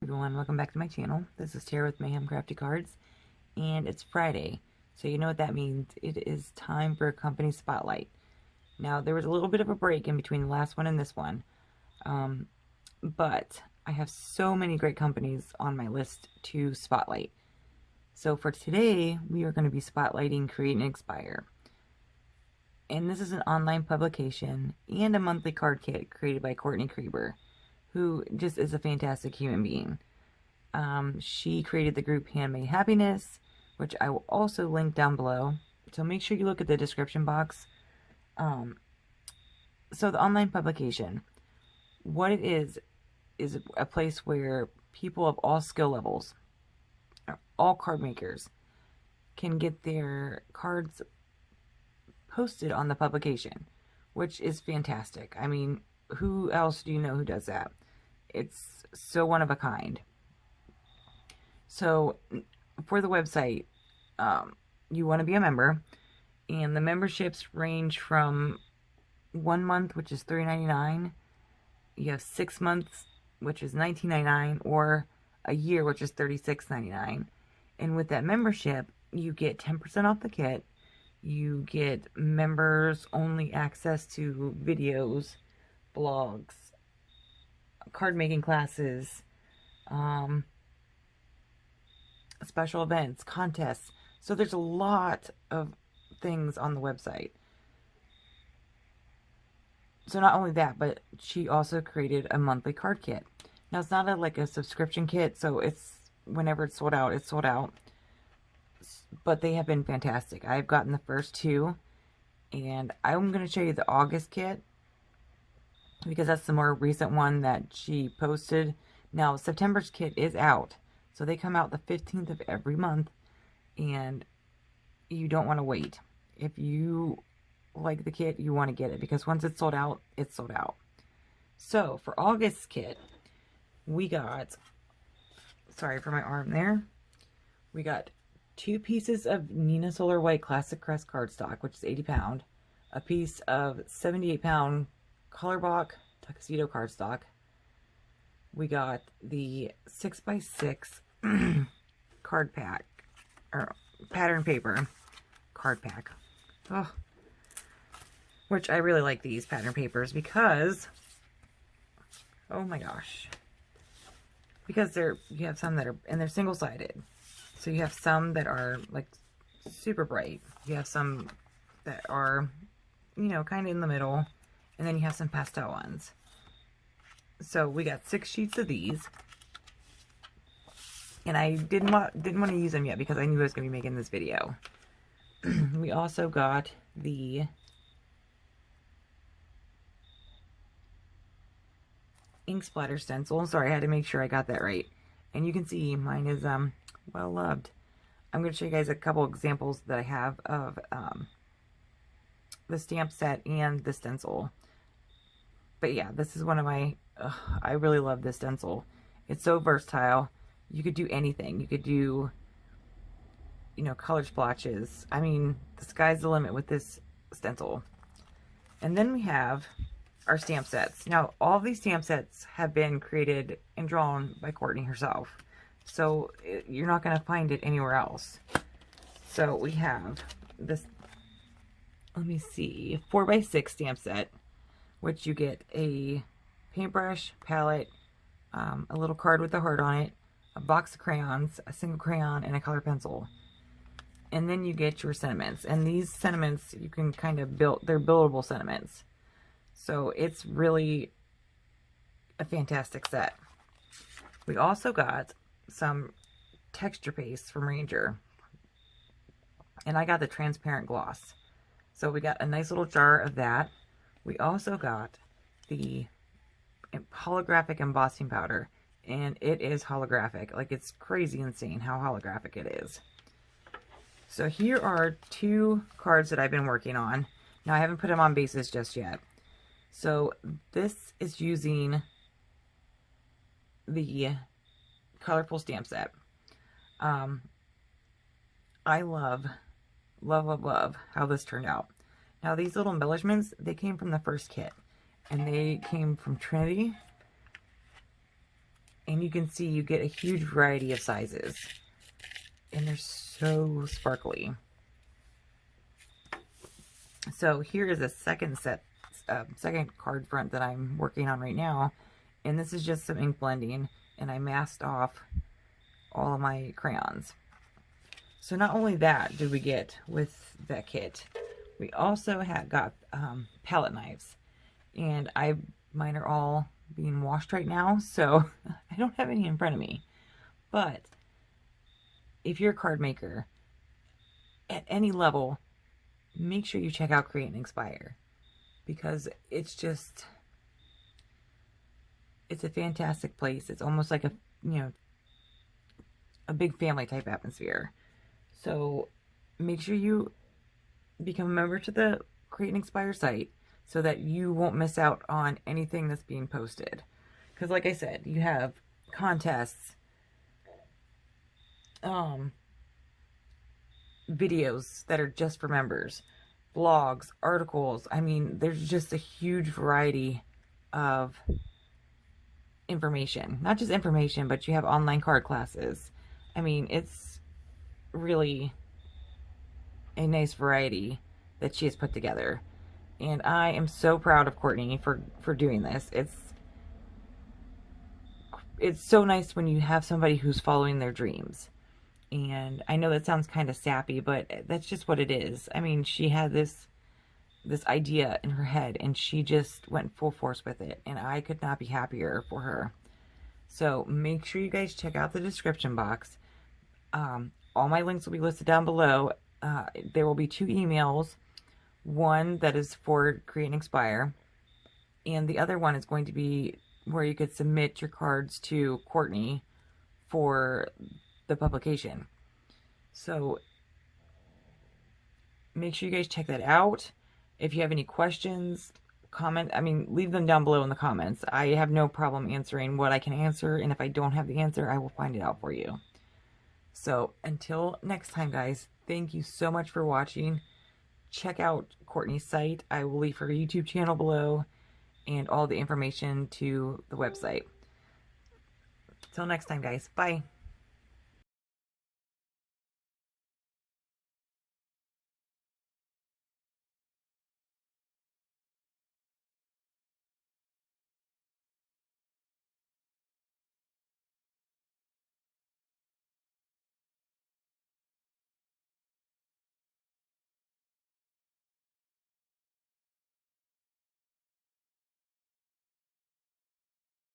Everyone, welcome back to my channel. This is Tara with Mayhem Crafty Cards, and it's Friday, so you know what that means. It is time for a company spotlight. Now, there was a little bit of a break in between the last one and this one, but I have so many great companies on my list to spotlight. So for today, we are going to be spotlighting Create and Inkspire. And this is an online publication and a monthly card kit created by Courtney Krieber, who just is a fantastic human being. She created the group Handmade Happiness, which I will also link down below. So make sure you look at the description box. So the online publication, what it is a place where people of all skill levels, all card makers, can get their cards posted on the publication, which is fantastic. I mean, who else do you know who does that? It's so one of a kind. So for the website, you want to be a member, and the memberships range from 1 month, which is $3.99. You have 6 months, which is $19.99, or a year, which is $36.99. And with that membership, you get 10% off the kit. You get members only access to videos, blogs, card making classes, special events, contests. So there's a lot of things on the website. So not only that, but she also created a monthly card kit. Now it's not like a subscription kit, so it's whenever it's sold out, it's sold out. But they have been fantastic. I've gotten the first 2, and I'm going to show you the August kit because that's the more recent one that she posted. Now September's kit is out, so they come out the 15th of every month, and you don't want to wait. If you like the kit, you want to get it, because once it's sold out, it's sold out. So for August's kit, we got, sorry for my arm there, we got 2 pieces of Nina Solar White Classic Crest cardstock, which is 80 pound, a piece of 78 pound Colorblock Tuxedo cardstock. We got the 6x6 card pack, or pattern paper card pack. Oh, which I really like these pattern papers because, oh my gosh, because you have some that are, and they're single-sided. So you have some that are like super bright. You have some that are, you know, kind of in the middle. And then you have some pastel ones. So we got 6 sheets of these. And I didn't want to use them yet because I knew I was going to be making this video. We also got the ink splatter stencil. Sorry, I had to make sure I got that right. And you can see mine is well loved. I'm going to show you guys a couple examples that I have of the stamp set and the stencil. But yeah, this is one of my, I really love this stencil. It's so versatile. You could do anything. You could do, you know, color splotches. I mean, the sky's the limit with this stencil. And then we have our stamp sets. Now, all of these stamp sets have been created and drawn by Courtney herself. So you're not going to find it anywhere else. So we have this, let me see, 4x6 stamp set, which you get a paintbrush, palette, a little card with a heart on it, a box of crayons, a single crayon, and a color pencil. And then you get your sentiments. And these sentiments, you can kind of build, they're buildable sentiments. So it's really a fantastic set. We also got some texture paste from Ranger. And I got the transparent gloss. So we got a nice little jar of that. We also got the holographic embossing powder, and it is holographic. Like, it's crazy insane how holographic it is. So here are 2 cards that I've been working on. Now, I haven't put them on bases just yet. So this is using the colorful stamp set. I love how this turned out. Now, these little embellishments, they came from the first kit, and they came from Trinity, and And you can see you get a huge variety of sizes. And they're so sparkly. So here is a second card front that I'm working on right now. And this is just some ink blending. And I masked off all of my crayons. So not only that did we get with that kit, we also got palette knives. And mine are all being washed right now, so I don't have any in front of me. But if you're a card maker at any level, make sure you check out Create and Inkspire, because it's a fantastic place. It's almost like a big family type atmosphere. So make sure you become a member to the Create and Inkspire site, so that you won't miss out on anything that's being posted. Because like I said, you have contests, videos that are just for members, blogs, articles. I mean, there's just a huge variety of information. Not just information, but you have online card classes. I mean, it's really a nice variety that she has put together. And I am so proud of Courtney for doing this. It's so nice when you have somebody who's following their dreams. And I know that sounds kind of sappy, but that's just what it is. I mean, she had this idea in her head, and she just went full force with it. And I could not be happier for her. So make sure you guys check out the description box. All my links will be listed down below. There will be 2 emails. One that is for Create and Inkspire, and the other one is going to be where you could submit your cards to Courtney for the publication. So make sure you guys check that out. If you have any questions, leave them down below in the comments. I have no problem answering what I can answer, and if I don't have the answer, I will find it out for you. So until next time, guys, thank you so much for watching. Check out Courtney's site. I will leave her YouTube channel below and all the information to the website. Till next time, guys. Bye.